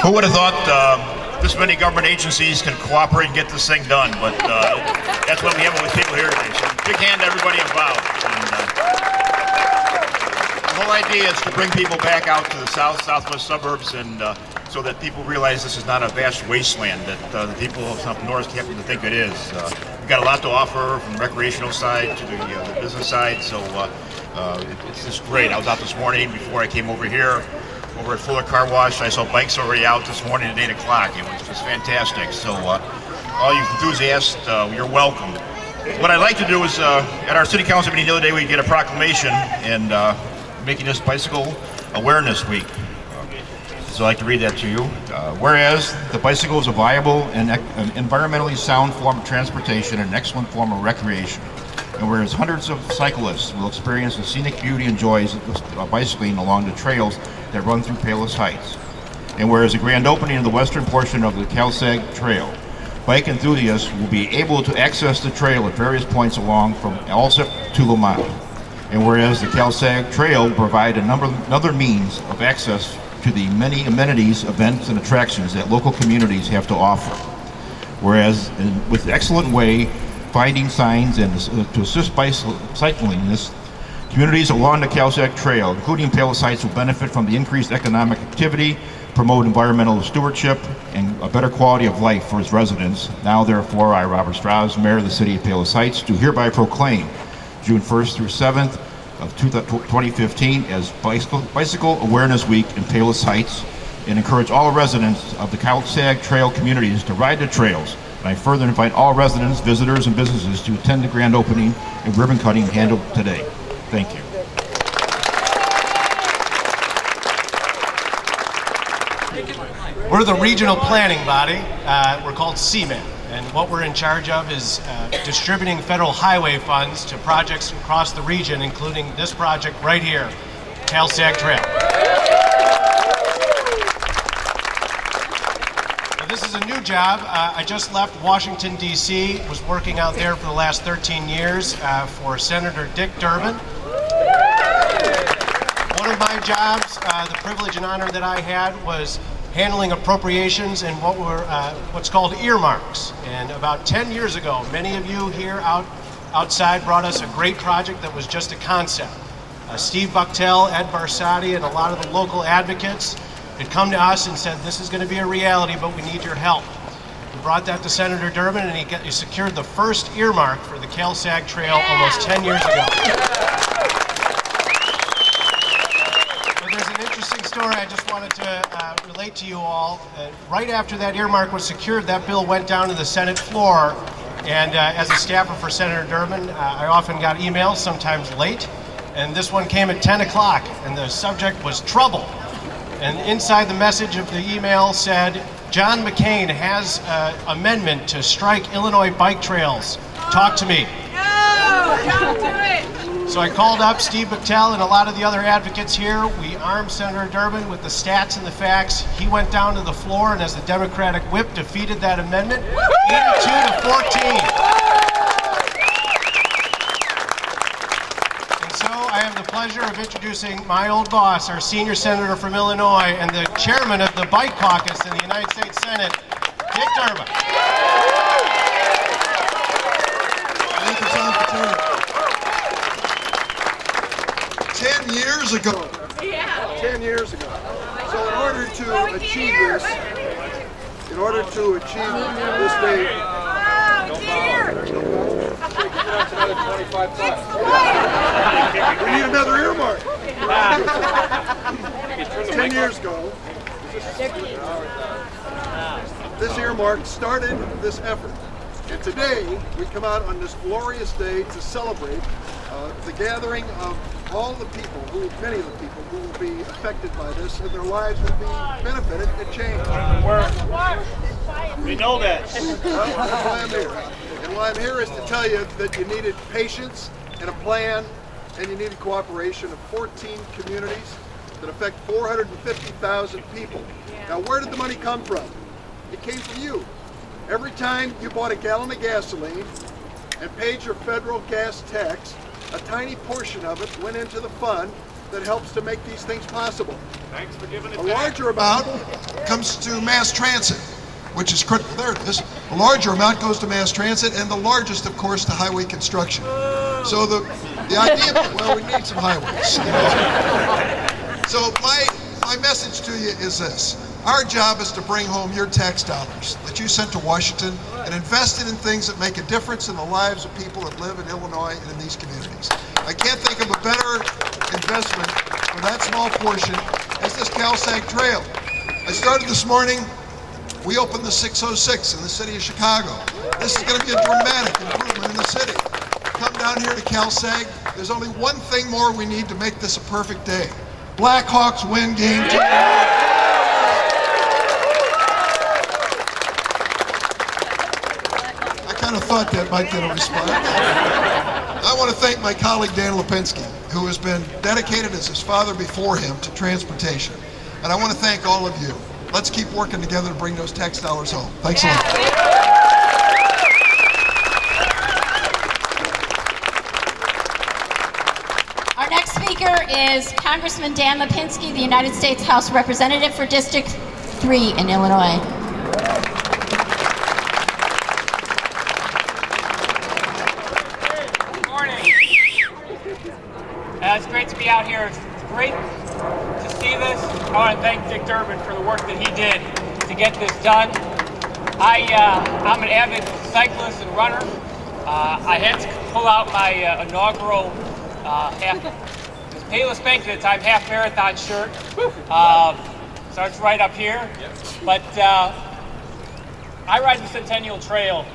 Who would have thought this many government agencies can cooperate and get this thing done? But that's what we have with people here today. So big hand to everybody involved. And, the whole idea is to bring people back out to the southwest suburbs, and so that people realize this is not a vast wasteland that the people up north happen to think it is. We've got a lot to offer from the recreational side to the business side. So it's just great. I was out this morning before I came over here. Over at Fuller Car Wash, I saw bikes already out this morning at 8 o'clock. It was just fantastic. So all you enthusiasts, you're welcome. What I'd like to do is, at our city council meeting the other day, we get a proclamation and making this Bicycle Awareness Week. So I'd like to read that to you. Whereas the bicycle is a viable and environmentally sound form of transportation and an excellent form of recreation. And whereas hundreds of cyclists will experience the scenic beauty and joys of bicycling along the trails that run through Palos Heights. And whereas the grand opening of the western portion of the Cal-Sag Trail, bike enthusiasts will be able to access the trail at various points along from Alsip to Lamont. And whereas the Cal-Sag Trail will provide another means of access to the many amenities, events, and attractions that local communities have to offer. Whereas with excellent way finding signs and to assist cycling, this communities along the Cal-Sag Trail, including Palos Heights, will benefit from the increased economic activity, promote environmental stewardship, and a better quality of life for its residents. Now, therefore, I, Robert Strauss, Mayor of the City of Palos Heights, do hereby proclaim June 1st through 7th of 2015 as Bicycle Awareness Week in Palos Heights, and encourage all residents of the Cal-Sag Trail communities to ride the trails. And I further invite all residents, visitors, and businesses to attend the grand opening and ribbon cutting handled today. Thank you. We're the regional planning body. We're called CMAP, and what we're in charge of is distributing federal highway funds to projects across the region, including this project right here, Cal-Sag Trail. This is a new job. I just left Washington, D.C., was working out there for the last 13 years for Senator Dick Durbin. One of my jobs, the privilege and honor that I had, was handling appropriations and what's called earmarks. And about 10 years ago, many of you here outside brought us a great project that was just a concept. Steve Bucktel, Ed Barsati, and a lot of the local advocates had come to us and said, this is going to be a reality, but we need your help. We brought that to Senator Durbin, and he secured the first earmark for the Cal-Sag Trail almost 10 years ago. But there's an interesting story I just wanted to relate to you all. Right after that earmark was secured, that bill went down to the Senate floor, and as a staffer for Senator Durbin, I often got emails, sometimes late, and this one came at 10 o'clock, and the subject was trouble. And inside the message of the email said, John McCain has an amendment to strike Illinois bike trails. Talk to me. No, don't do it. So I called up Steve Bucktel and a lot of the other advocates here. We armed Senator Durbin with the stats and the facts. He went down to the floor, and as the Democratic whip, defeated that amendment, 82 to 14. I have the pleasure of introducing my old boss, our senior senator from Illinois, and the chairman of the Bike Caucus in the United States Senate, Dick Durbin. Thank you, Senator. 10 years ago. Yeah. 10 years ago. So in order to achieve this day, Oh, dear. we need another earmark. 10 years ago, this earmark started this effort. And today, we come out on this glorious day to celebrate the gathering of all the people, many of the people who will be affected by this, and their lives will be benefited and changed. We know that. That's why I'm here. And why I'm here is to tell you that you needed patience and a plan, and you needed cooperation of 14 communities that affect 450,000 people. Now, where did the money come from? It came from you. Every time you bought a gallon of gasoline and paid your federal gas tax, a tiny portion of it went into the fund that helps to make these things possible. Thanks for giving it A back. larger amount comes to mass transit, which is critical. There it is. A larger amount goes to mass transit, and the largest, of course, to highway construction. So the idea, well, we need some highways. So my message to you is this. Our job is to bring home your tax dollars that you sent to Washington and invest it in things that make a difference in the lives of people that live in Illinois and in these communities. I can't think of a better investment for that small portion as this Cal-Sag Trail. I started this morning. We opened the 606 in the city of Chicago. This is going to be a dramatic improvement in the city. Come down here to Cal-Sag. There's only one thing more we need to make this a perfect day. Blackhawks win game 2. I kind of thought that might get a response. I want to thank my colleague Dan Lipinski, who has been dedicated as his father before him to transportation. And I want to thank all of you. Let's keep working together to bring those tax dollars home. Thanks a lot. Our next speaker is Congressman Dan Lipinski, the United States House Representative for District 3 in Illinois. Good morning. It's great to be out here. It's great to see this. I want to thank Dick Durbin for the work that he did to get this done. I'm an avid cyclist and runner. I had to pull out my inaugural Payless Bank at the time half marathon shirt. Starts right up here. But I ride the Centennial Trail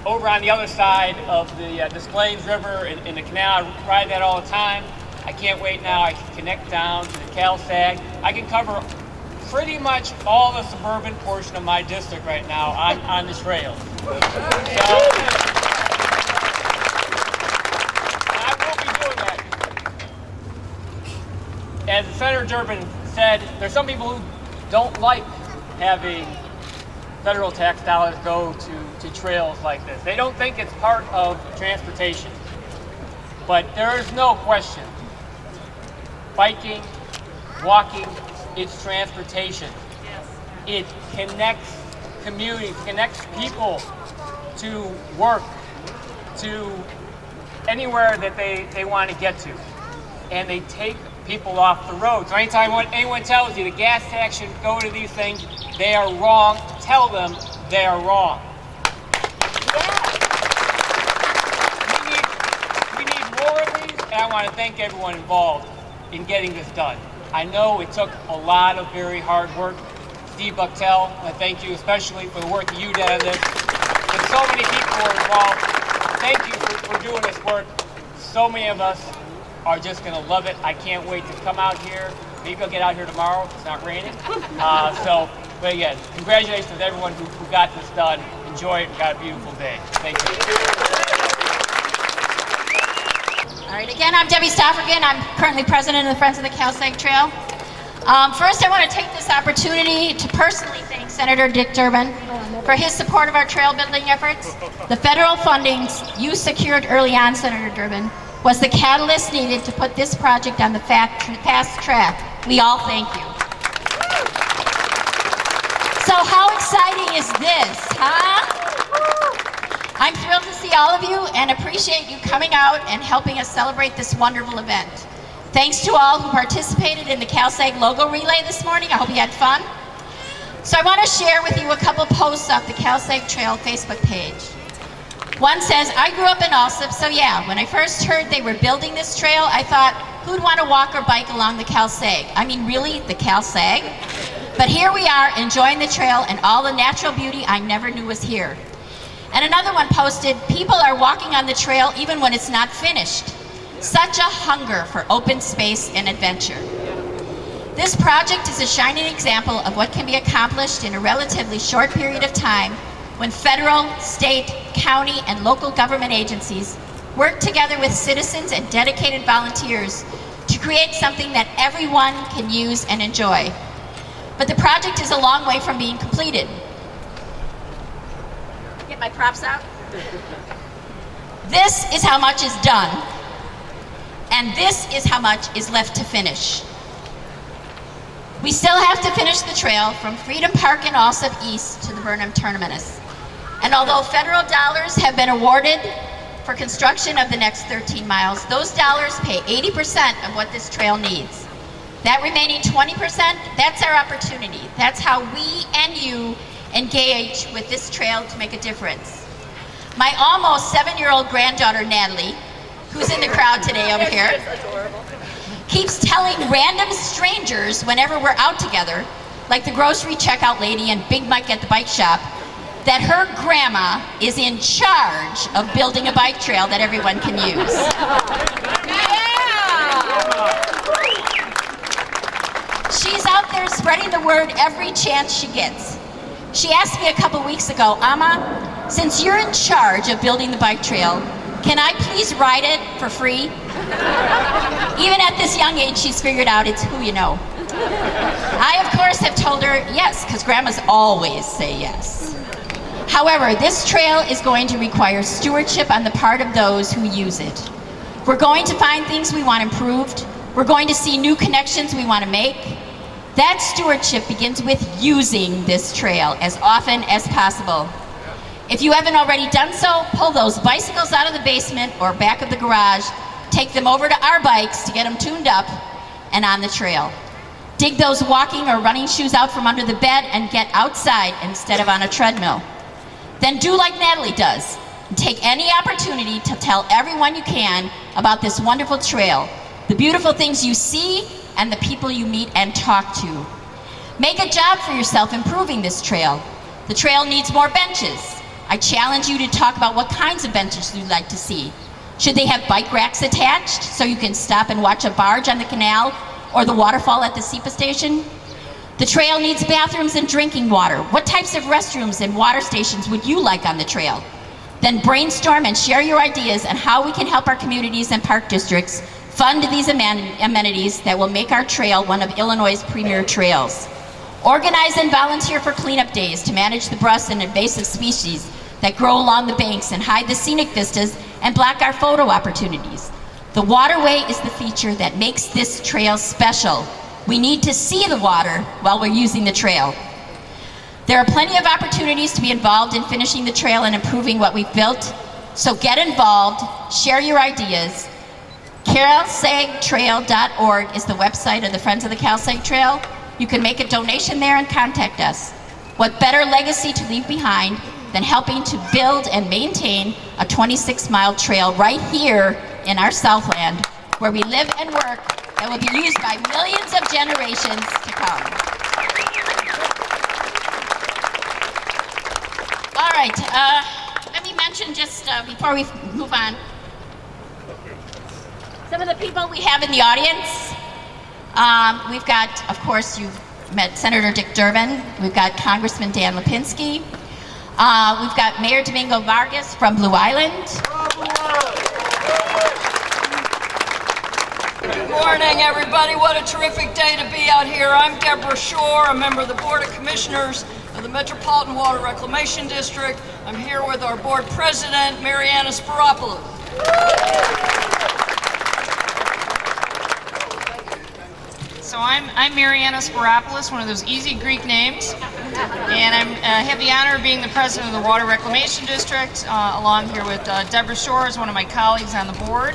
over on the other side of the Des Plaines River in the canal. I ride that all the time. I can't wait now. I can connect down to the Cal-Sag. I can cover pretty much all the suburban portion of my district right now on the trail. So, I will be doing that. As Senator Durbin said, there's some people who don't like having federal tax dollars go to trails like this. They don't think it's part of transportation. But there is no question. Biking, walking, it's transportation. It connects communities, connects people to work, to anywhere that they want to get to. And they take people off the road. So anytime anyone tells you the gas tax should go to these things, they are wrong. Tell them they are wrong. We need more of these, and I want to thank everyone involved in getting this done. I know it took a lot of very hard work. Steve Bucktel, I thank you especially for the work that you did on this. And so many people were involved. Thank you for doing this work. So many of us are just going to love it. I can't wait to come out here. Maybe I'll get out here tomorrow if it's not raining. But again, congratulations to everyone who got this done. Enjoy it and got a beautiful day. Thank you. All right, again, I'm Debbie Stoffergan. I'm currently president of the Friends of the Cal-Sag Trail. First, I want to take this opportunity to personally thank Senator Dick Durbin for his support of our trail building efforts. The federal funding you secured early on, Senator Durbin, was the catalyst needed to put this project on the fast track. We all thank you. So how exciting is this, huh? I'm thrilled to see all of you and appreciate you coming out and helping us celebrate this wonderful event. Thanks to all who participated in the Cal-Sag logo relay this morning. I hope you had fun. So I want to share with you a couple posts off the Cal-Sag Trail Facebook page. One says, I grew up in Alsip, so yeah, when I first heard they were building this trail, I thought, who'd want to walk or bike along the Cal-Sag? I mean, really, the Cal-Sag? But here we are, enjoying the trail and all the natural beauty I never knew was here. And another one posted, people are walking on the trail even when it's not finished. Such a hunger for open space and adventure. This project is a shining example of what can be accomplished in a relatively short period of time when federal, state, county, and local government agencies work together with citizens and dedicated volunteers to create something that everyone can use and enjoy. But the project is a long way from being completed. Get my props out. This is how much is done, and this is how much is left to finish. We still have to finish the trail from Freedom Park in Alsop East to the Burnham Terminus. And although federal dollars have been awarded for construction of the next 13 miles, those dollars pay 80% of what this trail needs. That remaining 20%, that's our opportunity. That's how we and you engage with this trail to make a difference. My almost 7-year-old granddaughter, Natalie, who's in the crowd today over here, keeps telling random strangers whenever we're out together, like the grocery checkout lady and Big Mike at the bike shop, that her grandma is in charge of building a bike trail that everyone can use. She's out there spreading the word every chance she gets. She asked me a couple weeks ago, Amma, since you're in charge of building the bike trail, can I please ride it for free? Even at this young age, she's figured out it's who you know. I, of course, have told her yes, because grandmas always say yes. However, this trail is going to require stewardship on the part of those who use it. We're going to find things we want improved. We're going to see new connections we want to make. That stewardship begins with using this trail as often as possible. If you haven't already done so, pull those bicycles out of the basement or back of the garage, take them over to our bikes to get them tuned up and on the trail. Dig those walking or running shoes out from under the bed and get outside instead of on a treadmill. Then do like Natalie does, and take any opportunity to tell everyone you can about this wonderful trail, the beautiful things you see, and the people you meet and talk to. Make a job for yourself improving this trail. The trail needs more benches. I challenge you to talk about what kinds of benches you'd like to see. Should they have bike racks attached so you can stop and watch a barge on the canal or the waterfall at the SEPA station? The trail needs bathrooms and drinking water. What types of restrooms and water stations would you like on the trail? Then brainstorm and share your ideas on how we can help our communities and park districts fund these amenities that will make our trail one of Illinois' premier trails. Organize and volunteer for cleanup days to manage the brush and invasive species that grow along the banks and hide the scenic vistas and block our photo opportunities. The waterway is the feature that makes this trail special. We need to see the water while we're using the trail. There are plenty of opportunities to be involved in finishing the trail and improving what we've built. So get involved, share your ideas. Cal-Sag-Trail.org is the website of the Friends of the Cal-Sag Trail. You can make a donation there and contact us. What better legacy to leave behind than helping to build and maintain a 26-mile trail right here in our Southland, where we live and work, that will be used by millions of generations to come. All right, let me mention just before we move on, some of the people we have in the audience. We've got, of course, you've met Senator Dick Durbin. We've got Congressman Dan Lipinski. We've got Mayor Domingo Vargas from Blue Island. Good morning, everybody. What a terrific day to be out here. I'm Deborah Shore, a member of the Board of Commissioners of the Metropolitan Water Reclamation District. I'm here with our board president, Mariana Sparopoulos. So I'm Mariana Sparopoulos, one of those easy Greek names, and I have the honor of being the president of the Water Reclamation District, along here with Deborah Shore as one of my colleagues on the board.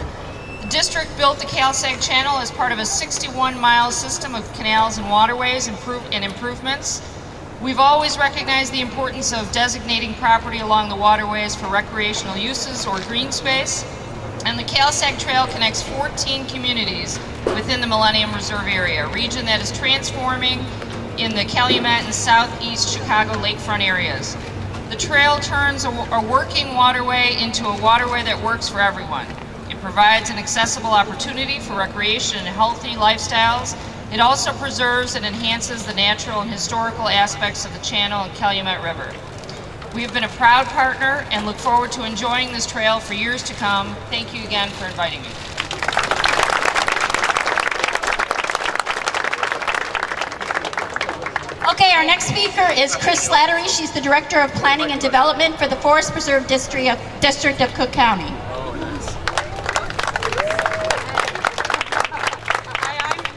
The district built the Cal-Sag Channel as part of a 61-mile system of canals and waterways and improvements. We've always recognized the importance of designating property along the waterways for recreational uses or green space, and the Cal-Sag Trail connects 14 communities within the Millennium Reserve area, a region that is transforming in the Calumet and southeast Chicago lakefront areas. The trail turns a working waterway into a waterway that works for everyone. It provides an accessible opportunity for recreation and healthy lifestyles. It also preserves and enhances the natural and historical aspects of the channel and Calumet River. We have been a proud partner and look forward to enjoying this trail for years to come. Thank you again for inviting me. Okay, our next speaker is Chris Slattery. She's the Director of Planning and Development for the Forest Preserve District of Cook County.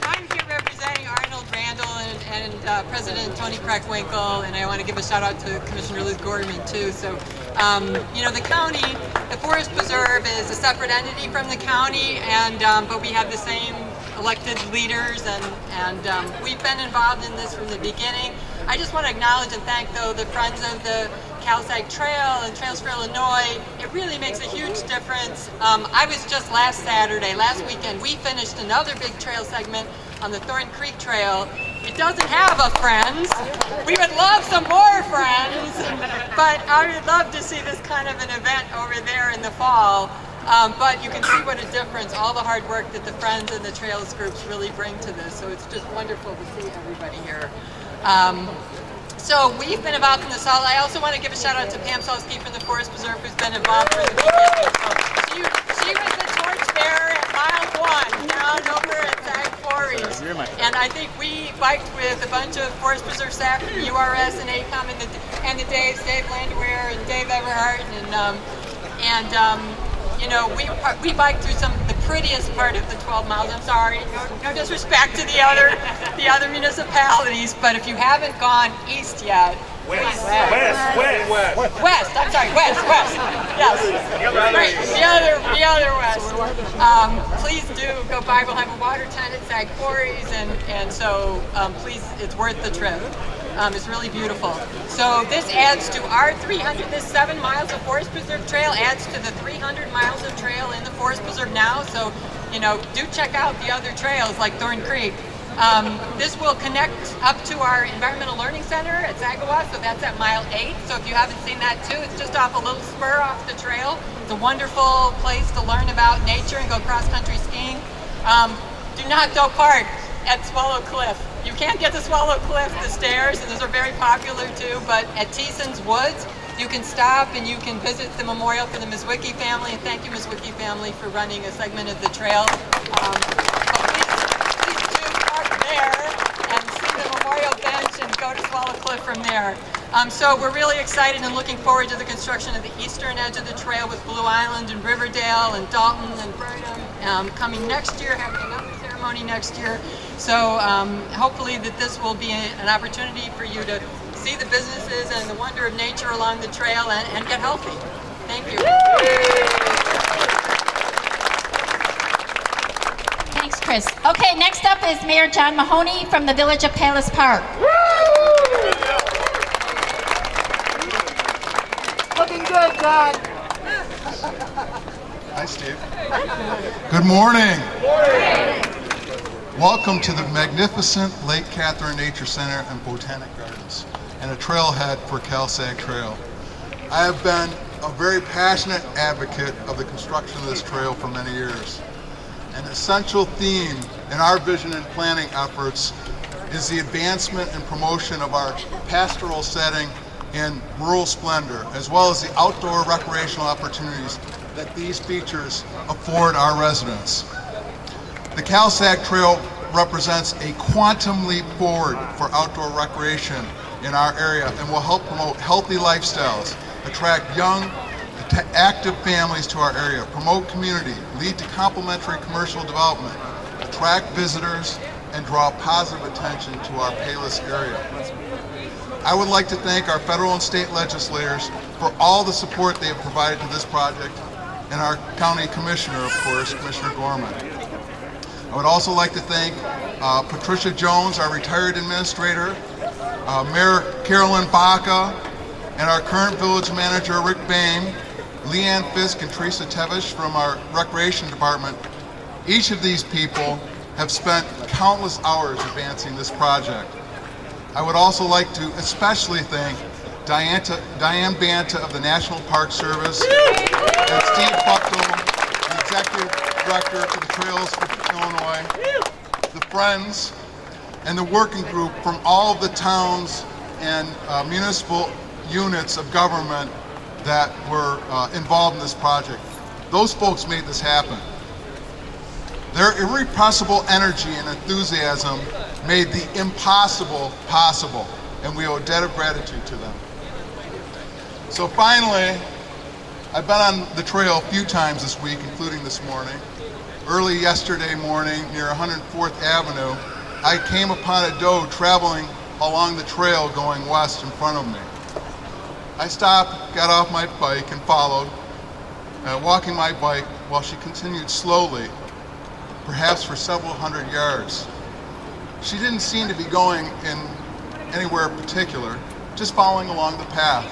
I'm here representing Arnold Randall Tony Preckwinkle, and I want to give a shout out to Commissioner Liz Gorman too. So, you know, the county, the Forest Preserve is a separate entity from the county, and but we have the same elected leaders, and we've been involved in this from the beginning. I just want to acknowledge and thank, though, the Friends of the Cal-Sag Trail and Trails for Illinois. It really makes a huge difference. I was just last weekend, we finished another big trail segment on the Thorn Creek Trail. It doesn't have a Friends. We would love some more Friends, but I would love to see this kind of an event over there in the fall. But you can see what a difference all the hard work that the Friends and the Trails groups really bring to this. So it's just wonderful to see everybody here. So we've been involved from the salt. I also want to give a shout out to Pam Solsky from the Forest Preserve, who's been involved from the beginning. So she was the torchbearer at mile 1 down over at Sag Quarries. And I think we biked with a bunch of Forest Preserve staff from URS and ACOM and the Dave Landwehr and Dave Everhart, and you know, we biked through the prettiest part of the 12 miles. I'm sorry, no disrespect to the other municipalities, but if you haven't gone east yet, west. I'm sorry, west. Yes, right, the other west. Please do go by. We'll have a water tent at Sag Quarries, and so please, it's worth the trip. It's really beautiful. So this adds to our 7 miles of Forest Preserve trail adds to the 300 miles of trail in the Forest Preserve now. So, you know, do check out the other trails like Thorn Creek. This will connect up to our Environmental Learning Center at Sagawa, so that's at mile 8. So if you haven't seen that too, it's just off a little spur off the trail. It's a wonderful place to learn about nature and go cross-country skiing. Do not go park at Swallow Cliff. You can't get to Swallow Cliff, the stairs, and those are very popular too, but at Thiessen's Woods, you can stop and you can visit the memorial for the Mizwicki family, and thank you, Mizwicki family, for running a segment of the trail. But please do park there and see the memorial bench and go to Swallow Cliff from there. So we're really excited and looking forward to the construction of the eastern edge of the trail with Blue Island and Riverdale and Dalton and Burnham coming next year, having another ceremony next year. So hopefully that this will be an opportunity for you to see the businesses and the wonder of nature along the trail and get healthy. Thank you. Thanks, Chris. Okay, next up is Mayor John Mahoney from the Village of Palace Park. Looking good, John. Hi, Steve. Good morning. Welcome to the magnificent Lake Katherine Nature Center and Botanic Gardens and a trailhead for Cal-Sag Trail. I have been a very passionate advocate of the construction of this trail for many years. An essential theme in our vision and planning efforts is the advancement and promotion of our pastoral setting and rural splendor, as well as the outdoor recreational opportunities that these features afford our residents. The Cal-Sag Trail represents a quantum leap forward for outdoor recreation in our area and will help promote healthy lifestyles, attract young, active families to our area, promote community, lead to complementary commercial development, attract visitors, and draw positive attention to our Palos area. I would like to thank our federal and state legislators for all the support they have provided to this project, and our county commissioner, of course, Commissioner Gorman. I would also like to thank Patricia Jones, our retired administrator, Mayor Carolyn Baca, and our current village manager, Rick Boehm, Leanne Fisk, and Teresa Tevish from our recreation department. Each of these people have spent countless hours advancing this project. I would also like to especially thank Diane Banta of the National Park Service, and Steve Buckle, the Executive Director for the Trails of Illinois, the Friends, and the working group from all of the towns and municipal units of government that were involved in this project. Those folks made this happen. Their irrepressible energy and enthusiasm made the impossible possible, and we owe a debt of gratitude to them. So finally, I've been on the trail a few times this week, including this morning. Early yesterday morning, near 104th Avenue, I came upon a doe traveling along the trail going west in front of me. I stopped, got off my bike, and followed, walking my bike while she continued slowly, perhaps for several hundred yards. She didn't seem to be going in anywhere particular, just following along the path.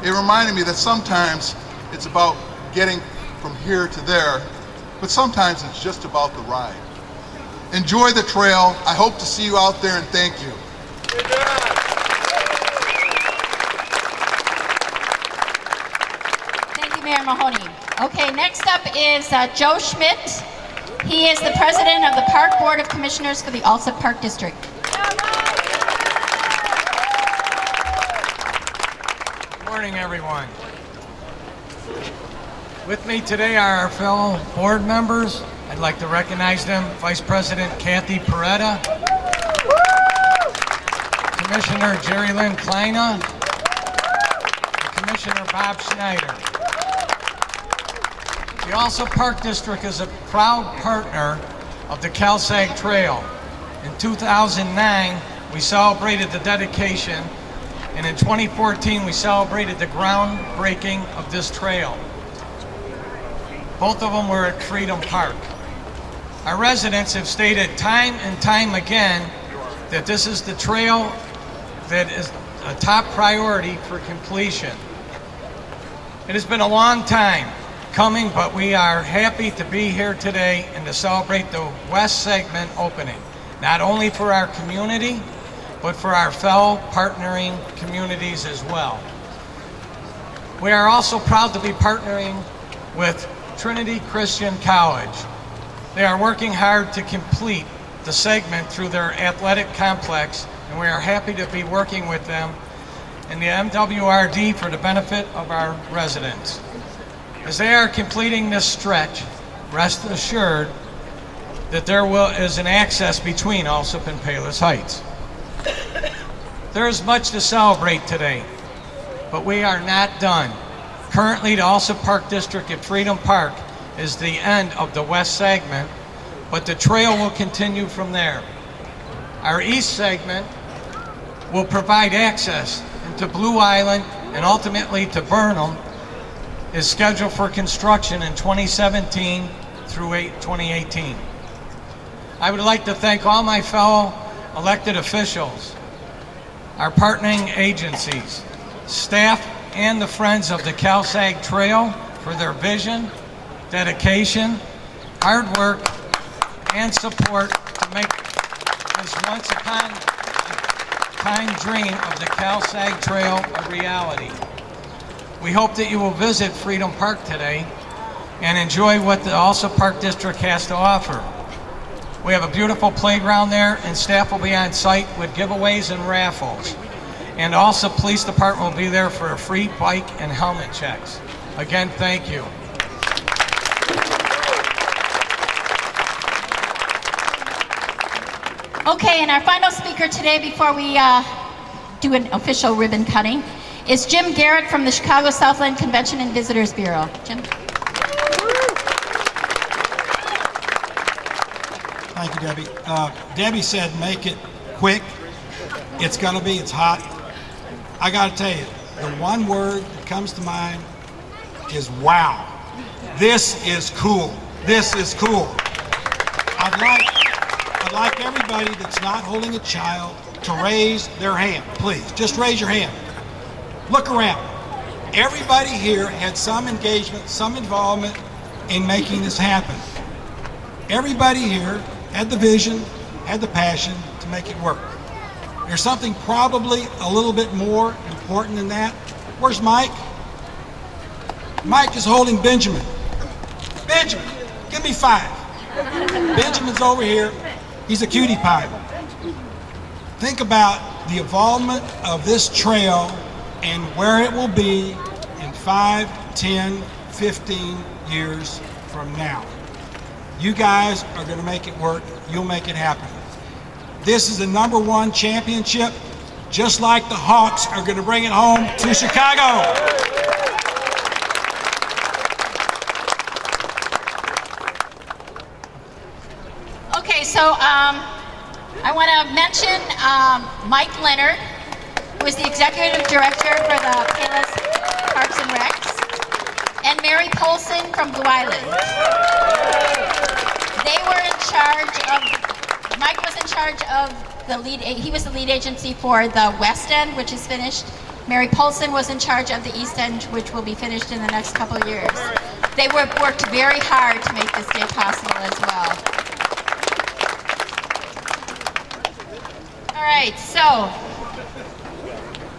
It reminded me that sometimes it's about getting from here to there, but sometimes it's just about the ride. Enjoy the trail. I hope to see you out there, and thank you. Thank you, Mayor Mahoney. Okay, next up is Joe Schmidt. He is the president of the Park Board of Commissioners for the Alsip Park District. Good morning, everyone. With me today are our fellow board members. I'd like to recognize them. Vice President Kathy Peretta, Commissioner Jerry Lynn Kleina, and Commissioner Bob Schneider. The Alsip Park District is a proud partner of the Cal-Sag Trail. In 2009, we celebrated the dedication, and in 2014, we celebrated the groundbreaking of this trail. Both of them were at Freedom Park. Our residents have stated time and time again that this is the trail that is a top priority for completion. It has been a long time coming, but we are happy to be here today and to celebrate the west segment opening, not only for our community, but for our fellow partnering communities as well. We are also proud to be partnering with Trinity Christian College. They are working hard to complete the segment through their athletic complex, and we are happy to be working with them in the MWRD for the benefit of our residents. As they are completing this stretch, rest assured that there is an access between Alsip and Palos Heights. There is much to celebrate today, but we are not done. Currently, the Alsip Park District at Freedom Park is the end of the west segment, but the trail will continue from there. Our east segment will provide access into Blue Island and ultimately to Burnham, is scheduled for construction in 2017 through 2018. I would like to thank all my fellow elected officials, our partnering agencies, staff, and the friends of the Cal-Sag Trail for their vision, dedication, hard work, and support to make this once upon a time dream of the Cal-Sag Trail a reality. We hope that you will visit Freedom Park today and enjoy what the Alsip Park District has to offer. We have a beautiful playground there, and staff will be on site with giveaways and raffles. And also, Police Department will be there for a free bike and helmet checks. Again, thank you. Okay, and our final speaker today before we do an official ribbon cutting is Jim Garrett from the Chicago Southland Convention and Visitors Bureau. Jim. Thank you, Debbie. Debbie said make it quick. It's gonna be, it's hot. I gotta tell you, the one word that comes to mind is wow. This is cool. This is cool. I'd like everybody that's not holding a child to raise their hand, please. Just raise your hand. Look around. Everybody here had some engagement, some involvement in making this happen. Everybody here had the vision, had the passion to make it work. There's something probably a little bit more important than that. Where's Mike? Mike is holding Benjamin. Benjamin, give me 5. Benjamin's over here. He's a cutie pie. Think about the involvement of this trail and where it will be in 5, 10, 15 years from now. You guys are going to make it work. You'll make it happen. This is the #1 championship, just like the Hawks are going to bring it home to Chicago. Okay, so I want to mention Mike Leonard, who is the Executive Director for the Palos Parks and Recs, and Mary Polson from Blue Island. They were in charge of, Mike was in charge of the lead, he was the lead agency for the West End, which is finished. Mary Polson was in charge of the East End, which will be finished in the next couple of years. They worked very hard to make this day possible as well. All right, so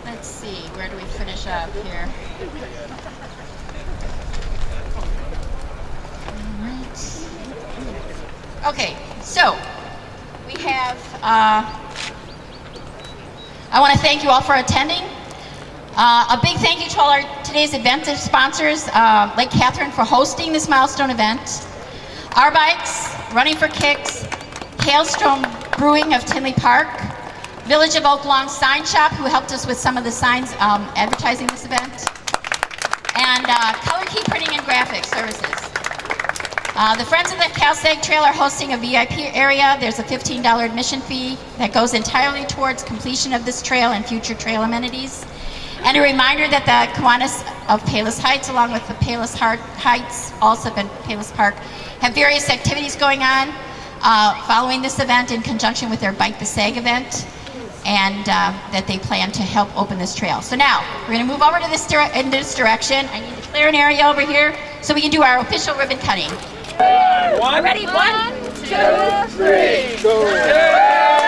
let's see, where do we finish up here? All right. Okay, so we have, I want to thank you all for attending. A big thank you to all our today's event sponsors, like Katherine for hosting this milestone event, Our Bikes, Running for Kicks, Hailstone Brewing of Tinley Park, Village of Oak Lawn Sign Shop, who helped us with some of the signs advertising this event, and Color Key Printing and Graphics Services. The Friends of the Cal-Sag Trail are hosting a VIP area. There's a $15 admission fee that goes entirely towards completion of this trail and future trail amenities. And a reminder that the Kiwanis of Palos Heights, along with the Palos Heights, also in Palos Park, have various activities going on following this event in conjunction with their Bike the Sag event, and that they plan to help open this trail. So now, we're going to move over to this in this direction. I need to clear an area over here so we can do our official ribbon cutting. Ready? 1, 2, 3. Go.